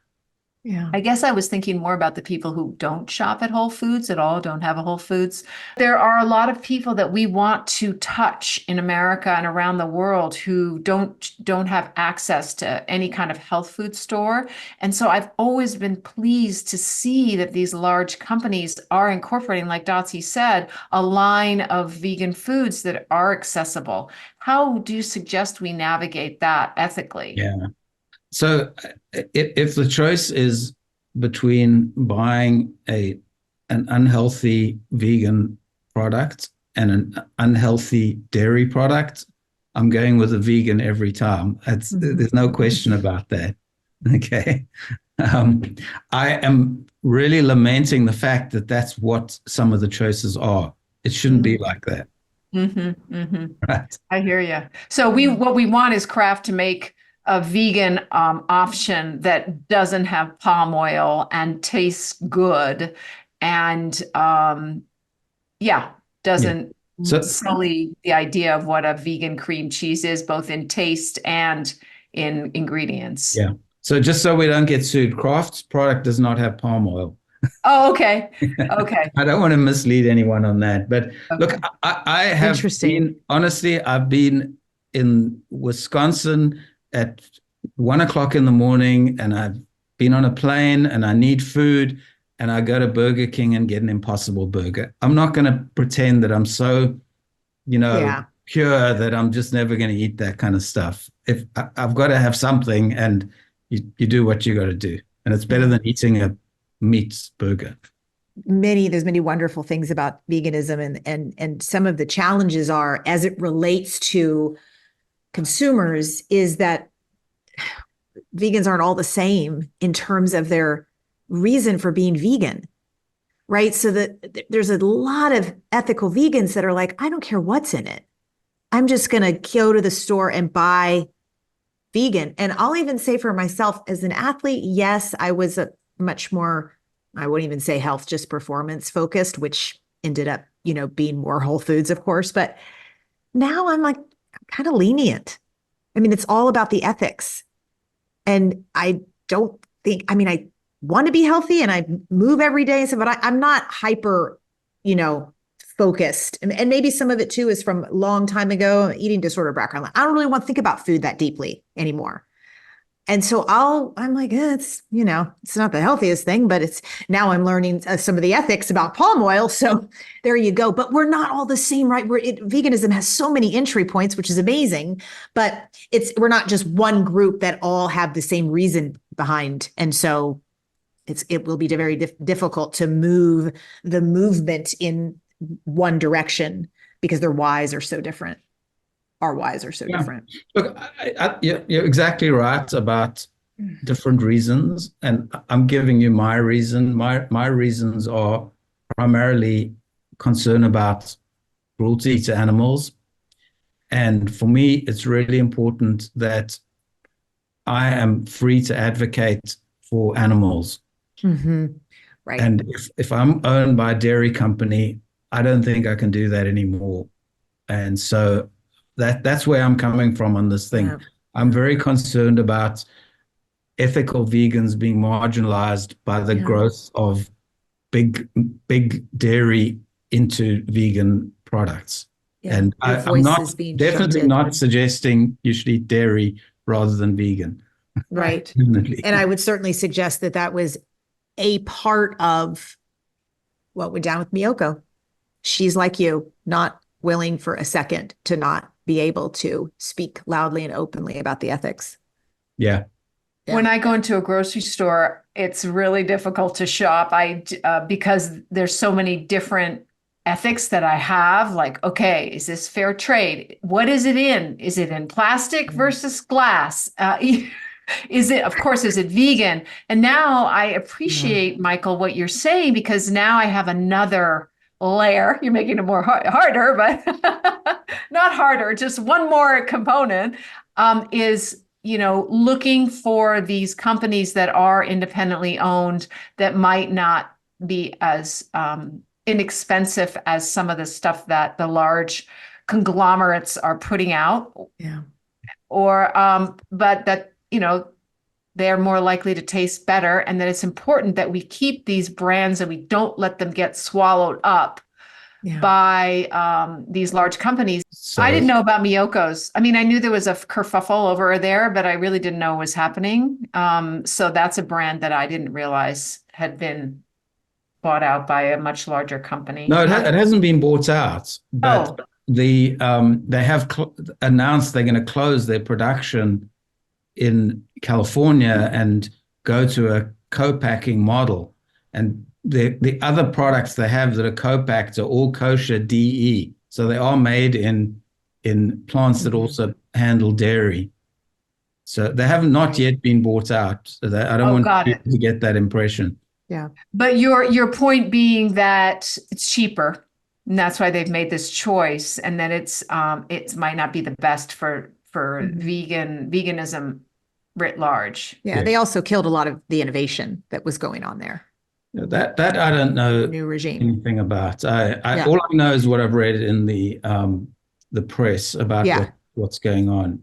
Yeah. I guess I was thinking more about the people who don't shop at Whole Foods at all, don't have a Whole Foods. There are a lot of people that we want to touch in America and around the world who don't have access to any kind of health food store. And so I've always been pleased to see that these large companies are incorporating, like Dotsie said, a line of vegan foods that are accessible. How do you suggest we navigate that ethically? Yeah. So if the choice is between buying an unhealthy vegan product and an unhealthy dairy product, I'm going with a vegan every time. There's no question about that. Okay. I am really lamenting the fact that that's what some of the choices are. It shouldn't be like that. Right. I hear you. So what we want is Kraft to make a vegan option that doesn't have palm oil and tastes good and doesn't sully the idea of what a vegan cream cheese is, both in taste and in ingredients. Yeah. So just so we don't get sued, Kraft's product does not have palm oil. Oh, okay. Okay. I don't want to mislead anyone on that. But look, I have I've been in Wisconsin at 1:00 in the morning, and I've been on a plane and I need food, and I go to Burger King and get an Impossible Burger. I'm not going to pretend that I'm so, pure that I'm just never going to eat that kind of stuff. If I've got to have something, and you do what you got to do, and it's better than eating a meat burger. There's many wonderful things about veganism, and some of the challenges are, as it relates to consumers, is that vegans aren't all the same in terms of their reason for being vegan, right? So that there's a lot of ethical vegans that are like, I don't care what's in it. I'm just going to go to the store and buy vegan. And I'll even say for myself as an athlete, yes, I was a much more, I wouldn't even say health, just performance focused, which ended up, being more Whole Foods, of course. But now I'm like, kind of lenient. I mean, it's all about the ethics. And I don't think, I mean, I want to be healthy and I move every day and stuff, but I'm not hyper, focused. And maybe some of it too is from a long time ago, eating disorder background. I don't really want to think about food that deeply anymore. And so I'm like, it's not the healthiest thing, but now I'm learning some of the ethics about palm oil. So there you go. But we're not all the same, right? Veganism has so many entry points, which is amazing, but we're not just one group that all have the same reason behind. And so it will be very difficult to move the movement in one direction because their whys are so different. Our whys are so different. Look, you're exactly right about different reasons, and I'm giving you my reason. My reasons are primarily concern about cruelty to animals, and for me, it's really important that I am free to advocate for animals. Mm-hmm. Right. And if I'm owned by a dairy company, I don't think I can do that anymore, and so. That's where I'm coming from on this thing. Yeah. I'm very concerned about ethical vegans being marginalized by the growth of big dairy into vegan products. Yeah. And I'm not definitely not suggesting you should eat dairy rather than vegan. Right. And I would certainly suggest that was a part of what went down with Miyoko. She's like you, not willing for a second to not be able to speak loudly and openly about the ethics. Yeah. When I go into a grocery store, it's really difficult to shop. Because there's so many different ethics that I have. Like, okay, is this fair trade? What is it in? Is it in plastic versus glass? Is it vegan? And now I appreciate, Michael, what you're saying, because now I have another layer. You're making it more harder, but not harder. Just one more component is, looking for these companies that are independently owned that might not be as inexpensive as some of the stuff that the large conglomerates are putting out. Yeah. Or, but that, they're more likely to taste better, and that it's important that we keep these brands and we don't let them get swallowed up by these large companies. So, I didn't know about Miyoko's. I mean, I knew there was a kerfuffle over there, but I really didn't know what was happening. So that's a brand that I didn't realize had been bought out by a much larger company. No, it hasn't been bought out, but they have announced they're going to close their production in California and go to a co-packing model. And the other products they have that are co-packed are all kosher DE. So they are made in plants that also handle dairy. So they have not yet been bought out. So I don't want people to get that impression. Yeah. But your point being that it's cheaper, and that's why they've made this choice, and that it might not be the best for veganism writ large. Yeah, they also killed a lot of the innovation that was going on there. That I don't know new regime anything about. All I know is what I've read in the press about what's going on.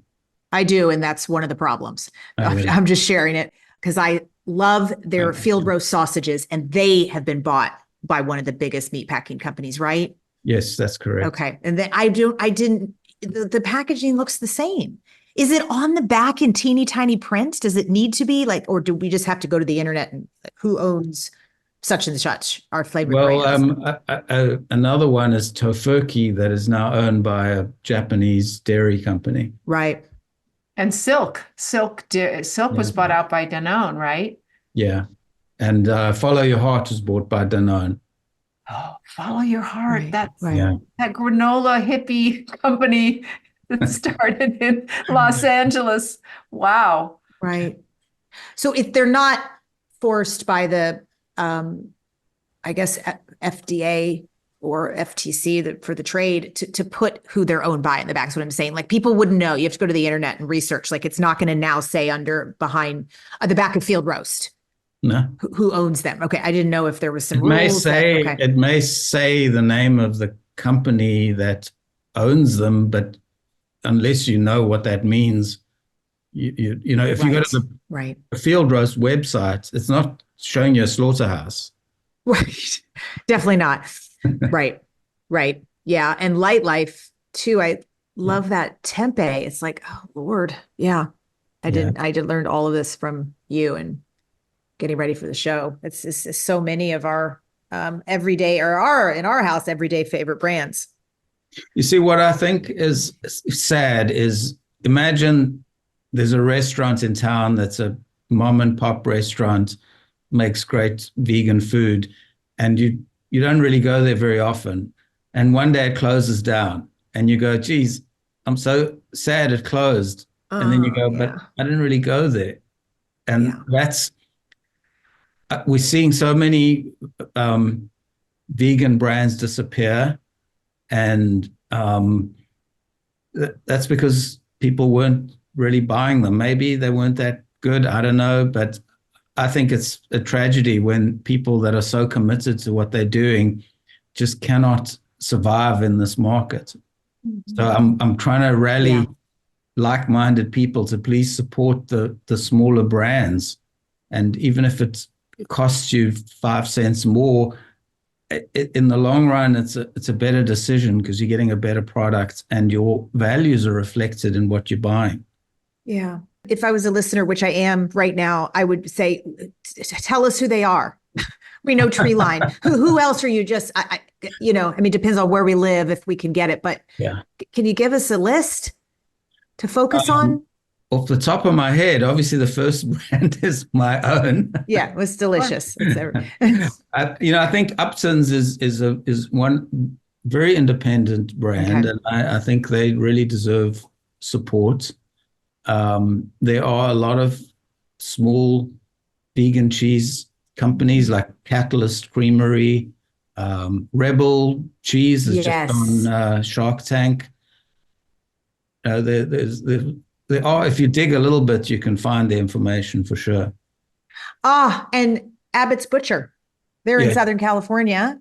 I do, and that's one of the problems. I'm just sharing it because I love their field roast sausages, and they have been bought by one of the biggest meat packing companies, right? Yes, that's correct. Okay, and then the packaging looks the same. Is it on the back in teeny tiny print? Does it need to be or do we just have to go to the internet and who owns such and such, our favorite brands? Another one is Tofurky, that is now owned by a Japanese dairy company. Right. And Silk was bought out by Danone, right? Yeah. And Follow Your Heart was bought by Danone. Oh, Follow Your Heart. Right. That's that granola hippie company that started in Los Angeles. Wow. Right. So if they're not forced by the, I guess, FDA or FTC for the trade to put who they're owned by in the back, is what I'm saying. Like, people wouldn't know. You have to go to the internet and research. Like, it's not going to now say behind the back of Field Roast. No. Who owns them? Okay. I didn't know if there was some rules. It may say the name of the company that owns them, but unless you know what that means, If you go to the field roast website, it's not showing you a slaughterhouse. Right. Definitely not. Right. Right. Yeah. And Light Life too. I love that tempeh. It's like, oh Lord. Yeah. I did learn all of this from you and getting ready for the show. It's so many of our everyday in our house, everyday favorite brands. You see, what I think is sad is, imagine there's a restaurant in town that's a mom and pop restaurant, makes great vegan food, and you don't really go there very often. And one day it closes down and you go, geez, I'm so sad it closed. And then you go, but I didn't really go there. And that's, we're seeing so many vegan brands disappear. And that's because people weren't really buying them. Maybe they weren't that good. I don't know. But I think it's a tragedy when people that are so committed to what they're doing just cannot survive in this market. Mm-hmm. So I'm trying to rally like-minded people to please support the smaller brands. And even if it costs you 5 cents more, in the long run, it's a better decision because you're getting a better product and your values are reflected in what you're buying. Yeah. If I was a listener, which I am right now, I would say, tell us who they are. We know Treeline. Who else are you? Just, depends on where we live, if we can get it. But can you give us a list to focus on? Off the top of my head, obviously the first brand is my own. Yeah, it was delicious. I think Upton's is one very independent brand, and I think they really deserve support. There are a lot of small vegan cheese companies like Catalyst Creamery, Rebel Cheese is just on Shark Tank. There are, if you dig a little bit, you can find the information for sure. And Abbott's Butcher. They're in Southern California.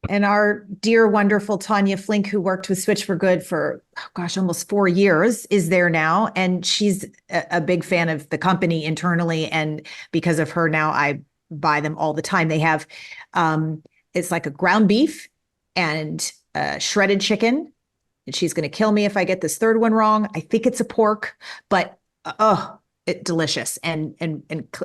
And our dear, wonderful Tanya Flink, who worked with Switch4Good for, almost 4 years, is there now. And she's a big fan of the company internally. And because of her now, I buy them all the time. They have, it's like a ground beef and shredded chicken. And she's going to kill me if I get this third one wrong. I think it's a pork, but it's delicious and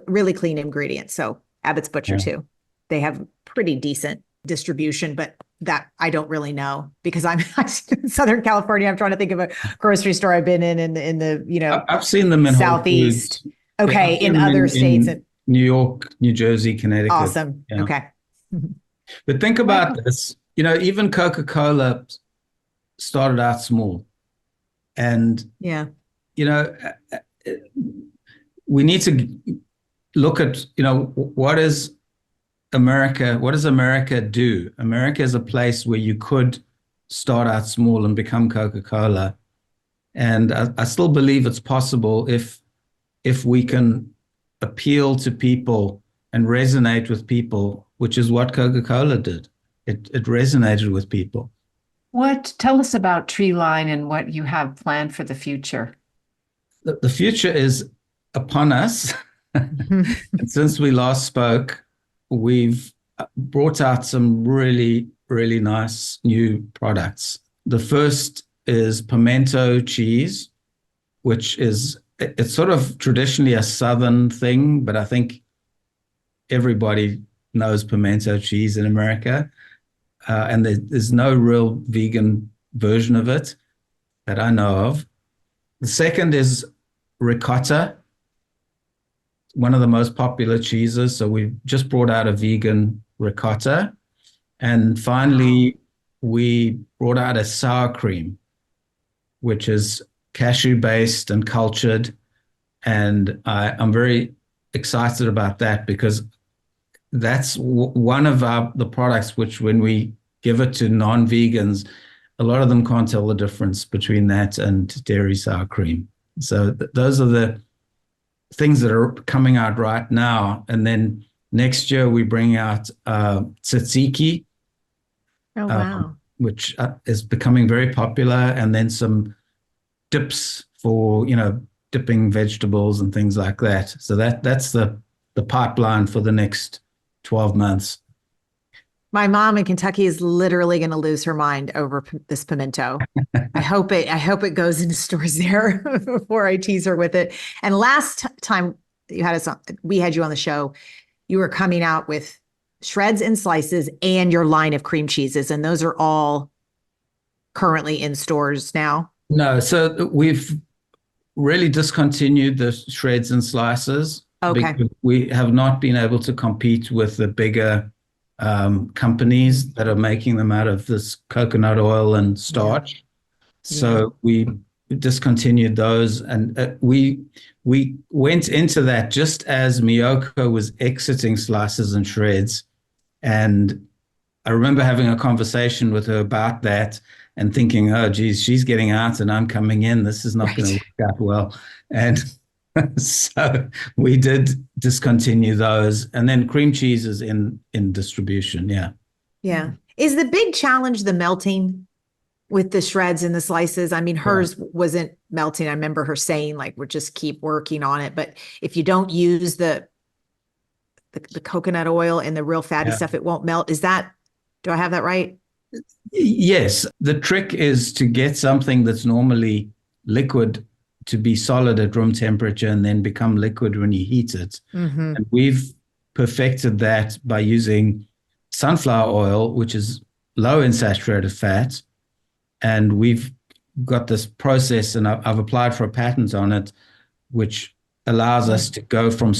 really clean ingredients. So Abbott's Butcher too. They have pretty decent distribution, but that I don't really know because I'm in Southern California. I'm trying to think of a grocery store I've been in the I've seen them in Southeast. Okay, in other states, in New York, New Jersey, Connecticut. Awesome. Yeah. Okay. But think about this. Even Coca-Cola started out small, and we need to look at what does America do? America is a place where you could start out small and become Coca-Cola, and I still believe it's possible if we can appeal to people and resonate with people, which is what Coca-Cola did. It resonated with people. Tell us about Treeline and what you have planned for the future. The future is upon us. And since we last spoke, we've brought out some really, really nice new products. The first is pimento cheese, which it's sort of traditionally a Southern thing, but I think everybody knows pimento cheese in America. And there's no real vegan version of it that I know of. The second is ricotta, one of the most popular cheeses. So we've just brought out a vegan ricotta. And finally, we brought out a sour cream, which is cashew-based and cultured. And I'm very excited about that because that's one of the products which, when we give it to non-vegans, a lot of them can't tell the difference between that and dairy sour cream. So those are the things that are coming out right now. And then next year we bring out tzatziki, which is becoming very popular, and then some dips for dipping vegetables and things like that. So that's the pipeline for the next 12 months. My mom in Kentucky is literally going to lose her mind over this pimento. I hope it goes into stores there before I tease her with it. And last time we had you on the show, you were coming out with shreds and slices and your line of cream cheeses, and those are all currently in stores now. No, so we've really discontinued the shreds and slices. Okay. Because we have not been able to compete with the bigger companies that are making them out of this coconut oil and starch. Yeah. So we discontinued those, and we went into that just as Miyoko was exiting slices and shreds. And I remember having a conversation with her about that and thinking, oh, geez, she's getting out and I'm coming in. This is not going to work out well. And so we did discontinue those, and then cream cheese is in distribution. Yeah. Yeah. Is the big challenge the melting with the shreds and the slices? I mean, hers wasn't melting. I remember her saying, like, we'll just keep working on it. But if you don't use the coconut oil and the real fatty stuff, it won't melt. Do I have that right? Yes. The trick is to get something that's normally liquid to be solid at room temperature and then become liquid when you heat it. Mm-hmm. And we've perfected that by using sunflower oil, which is low in saturated fat. And we've got this process, and I've applied for a patent on it, which allows us to go from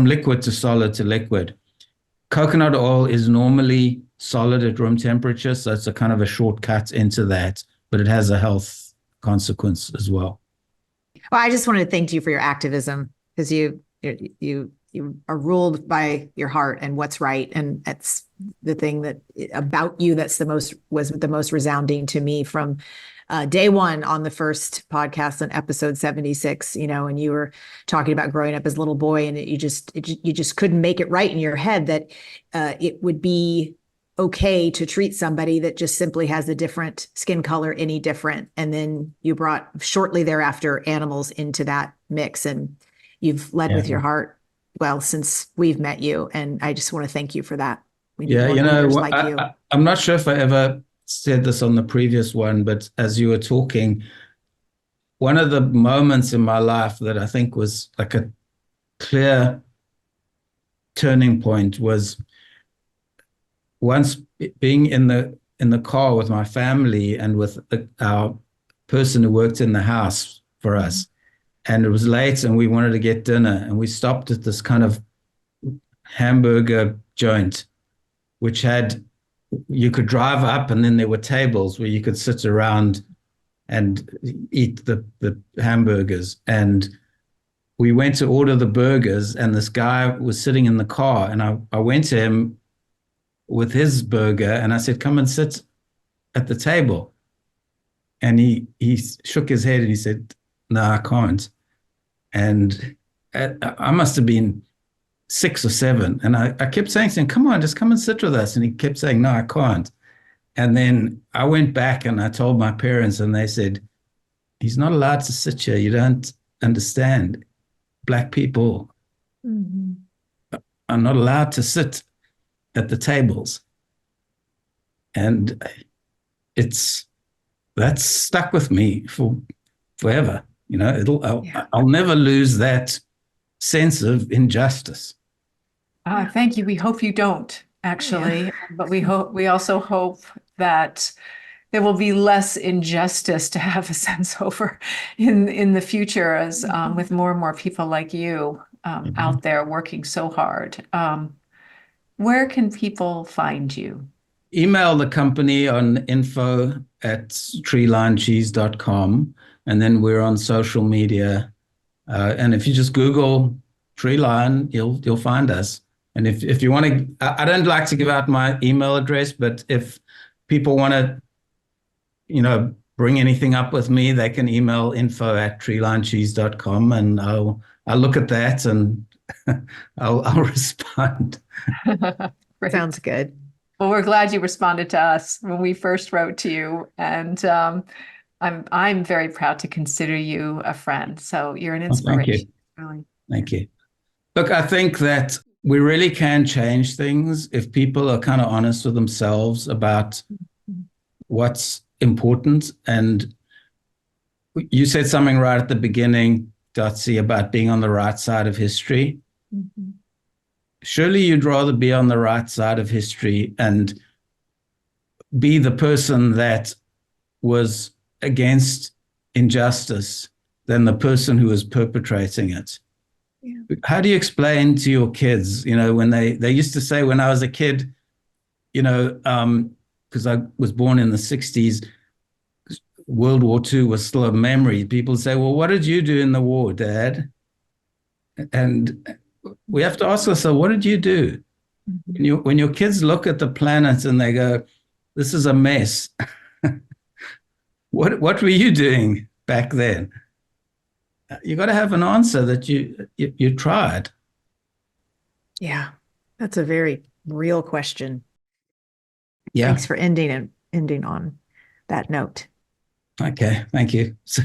liquid to solid to liquid. Coconut oil is normally solid at room temperature, so it's a kind of a shortcut into that, but it has a health consequence as well. Well, I just wanted to thank you for your activism, because you are ruled by your heart and what's right, and that's the thing that about you was the most resounding to me from day one on the first podcast on episode 76. And you were talking about growing up as a little boy, and you just couldn't make it right in your head that it would be okay to treat somebody that just simply has a different skin color any different. And then you brought shortly thereafter animals into that mix, and you've led with your heart since we've met you. And I just want to thank you for that. We need more leaders like you. I'm not sure if I ever said this on the previous one, but as you were talking, one of the moments in my life that I think was like a clear turning point was once being in the car with my family and with our person who worked in the house for us. And it was late and we wanted to get dinner, and we stopped at this kind of hamburger joint, which you could drive up, and then there were tables where you could sit around and eat the hamburgers. And we went to order the burgers, and this guy was sitting in the car, and I went to him with his burger, and I said, come and sit at the table. And he shook his head and he said, no, I can't. And I must have been 6 or 7. And I kept saying to him, come on, just come and sit with us. And he kept saying, no, I can't. And then I went back and I told my parents, and they said, he's not allowed to sit here. You don't understand. Black people are not allowed to sit at the tables. And that's stuck with me forever. I'll never lose that sense of injustice. Thank you. We hope you don't, actually, but we also hope that there will be less injustice to have a sense over in the future, as with more and more people like you out there working so hard. Where can people find you? Email the company on info@treelinecheese.com, and then we're on social media. And if you just Google Treeline, you'll find us. And if you want to, I don't like to give out my email address, but if people want to, bring anything up with me, they can email info@treelinecheese.com, and I'll look at that and I'll respond. Sounds good. Well, we're glad you responded to us when we first wrote to you. And I'm very proud to consider you a friend. So you're an Well, thank you. inspiration. Really. Thank you. Look, I think that we really can change things if people are kind of honest with themselves about what's important. And you said something right at the beginning, Dotsie, about being on the right side of history. Mm-hmm. Surely you'd rather be on the right side of history and be the person that was against injustice than the person who was perpetrating it. Yeah. How do you explain to your kids, when they used to say when I was a kid, because I was born in the 60s, World War II was still a memory. People say, well, what did you do in the war, Dad? And we have to ask ourselves, what did you do? Mm-hmm. When your kids look at the planet and they go, this is a mess, what were you doing back then? You got to have an answer that you tried. Yeah, that's a very real question. Yeah. Thanks for ending on that note. Okay, thank you. So,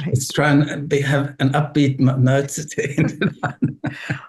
let's try and have an upbeat note to end it on.